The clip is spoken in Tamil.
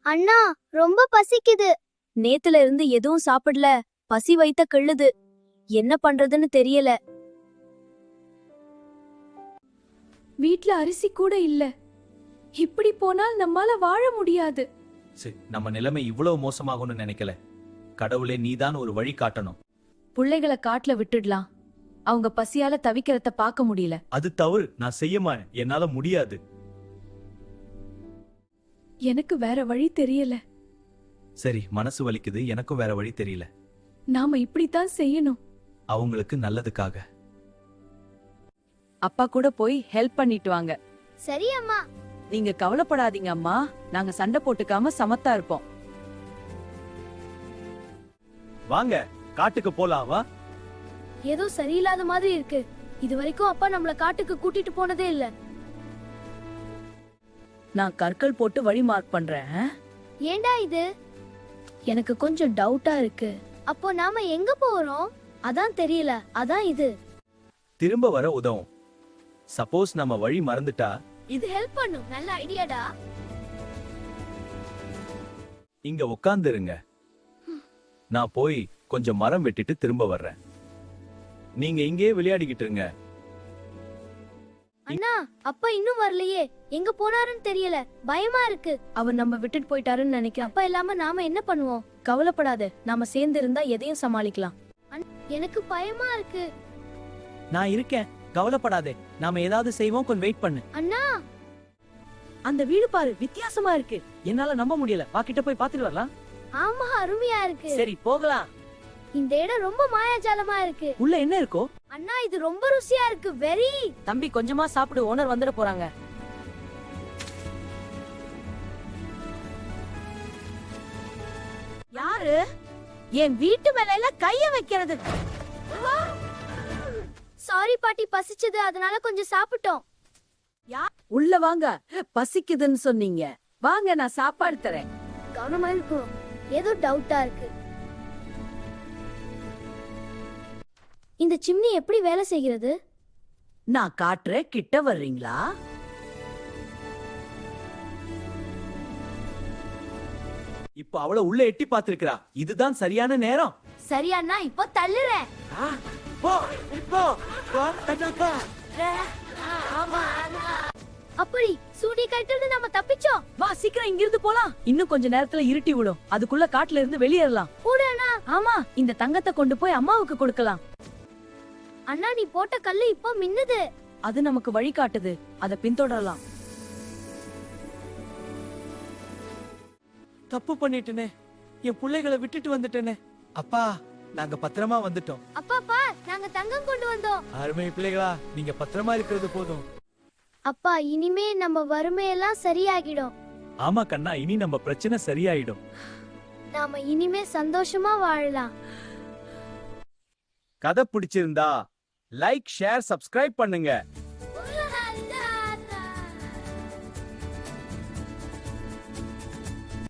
அண்ணா, ரொம்ப பசிக்குது. நேத்துல இருந்து எதுவும் சாப்பிடல. பசி வைத்த கிள்ளுது. என்ன பண்றதுன்னு தெரியல. வீட்ல அரிசி கூட இல்ல. இப்படி போனால் நம்மால வாழ முடியாது. நம்ம நிலைமை இவ்வளவு மோசமாகும்னு நினைக்கல. கடவுளே, நீதான் ஒரு வழி காட்டணும். புள்ளைகளை காட்டுல விட்டுடலாம். அவங்க பசியால தவிக்கிறத பார்க்க முடியல. அது தவறு. நான் செய்யமா, என்னால முடியாது. எனக்கு வேற வழி தெரியல. சரி, மனசு வலிக்குது. எனக்கும் வேற வழி தெரியல. நாம இப்படித்தான் செய்யணும். அவங்களுக்கு நல்லதுக்காக. அப்பா கூட போய் ஹெல்ப் பண்ணிட்டு வாங்க. சரி அம்மா. நீங்க கவலைப்படாதீங்க அம்மா. நாங்க சண்டை போட்டுக்காம சமத்தா இருப்போம். வாங்க, காட்டுக்கு போலாமா? ஏதோ சரியில்லாத மாதிரி இருக்கு. இது வரைக்கும் அப்பா நம்மள காட்டுக்கு கூட்டிட்டு போனதே இல்ல. நான் கற்கள் போட்டு வழி மார்க் பண்றேன். ஏண்டா இது? எனக்கு கொஞ்சம் டவுட்டா இருக்கு. அப்போ நாம எங்க போறோம்? அதான் தெரியல. அதான் இது. திரும்ப வர உதவும். சப்போஸ் நம்ம வழி மறந்துட்டா இது ஹெல்ப் பண்ணும். நல்ல ஐடியாடா. இங்க உட்கார்ந்துருங்க. நான் போய் கொஞ்சம் மரம் வெட்டிட்டு திரும்ப வர்றேன். நீங்க இங்கே விளையாடிக்கிட்டு இருங்க. அண்ணா, அப்பா இன்னும் வரலையே. எங்க போனாருன்னு தெரியல. பயமா இருக்கு. அவர் நம்ம விட்டுட்டு போயிட்டாருன்னு நினைக்கிறேன். அப்பா இல்லாம நாம என்ன பண்ணுவோம்? கவலைப்படாத, நாம சேர்ந்து இருந்தா எதையும் சமாளிக்கலாம். எனக்கு பயமா இருக்கு. நான் இருக்கேன், கவலைப்படாதே. நாம ஏதாவது செய்வோம், கொஞ்சம் வெயிட் பண்ணு. அண்ணா, அந்த வீடு பாரு, வித்தியாசமா இருக்கு. என்னால நம்ப முடியல. வா, கிட்ட போய் பாத்துட்டு வரலாம். ஆமா, அருமையா இருக்கு. சரி, போகலாம். இந்த இடம் ரொம்ப மாயாஜாலமா இருக்கு. உள்ள என்ன இருக்கோ? அண்ணா, இது ரொம்ப ருசியா இருக்கு. வெரி. தம்பி, கொஞ்சமா சாப்பிடு, ஓனர் வந்துட போறாங்க. யாரு என் வீட்டு மேல கைய வைக்கிறது? சாரி பாட்டி, பசிச்சது, அதனால கொஞ்சம் சாப்பிட்டோம். உள்ள வாங்க. பசிக்குதுன்னு சொன்னீங்க. வாங்க, நான் சாப்பாடு தரேன். கவனமா இருக்கும். ஏதோ டவுட்டா இருக்கு. இந்த சிம்னி எப்படி வேலை செய்கிறது? நான் காட்டுறேன், கிட்ட வர்றீங்களா? இப்ப அவள உள்ள எட்டி பாத்துருக்கா. இதுதான் சரியான நேரம். சரியாண்ணா, இப்போ தள்ளுறேன். அப்படி சூடி கைட்டு நம்ம தப்பிச்சோம். வா, சீக்கிரம் இங்கிருந்து போலாம். இன்னும் கொஞ்ச நேரத்துல இருட்டி விடும். அதுக்குள்ள காட்டுல இருந்து வெளியேறலாம். கூடண்ணா. ஆமா, இந்த தங்கத்தை கொண்டு போய் அம்மாவுக்கு கொடுக்கலாம். அண்ணா, நீ போட்ட கல்லு இப்போ மின்னுது. அது நமக்கு வழி காட்டுது. அதை பின்தொடரலாம். தப்பு பண்ணிட்டேனே. என் பிள்ளைகளை விட்டுட்டு வந்துட்டேனே. அப்பா, நாங்க பத்திரமா வந்துட்டோம். அப்பாப்பா, நாங்க தங்கம் கொண்டு வந்தோம். அருமை பிள்ளைகளா, நீங்க பத்திரமா இருக்கிறது போதும். அப்பா, இனிமே நம்ம வறுமையெல்லாம் சரியாகிடும். ஆமா கண்ணா, இனி நம்ம பிரச்சனை சரியாயிடும். நாம இனிமே சந்தோஷமா வாழலாம். கதை பிடிச்சிருந்தா லைக், ஷேர், சப்ஸ்கிரைப் பண்ணுங்க.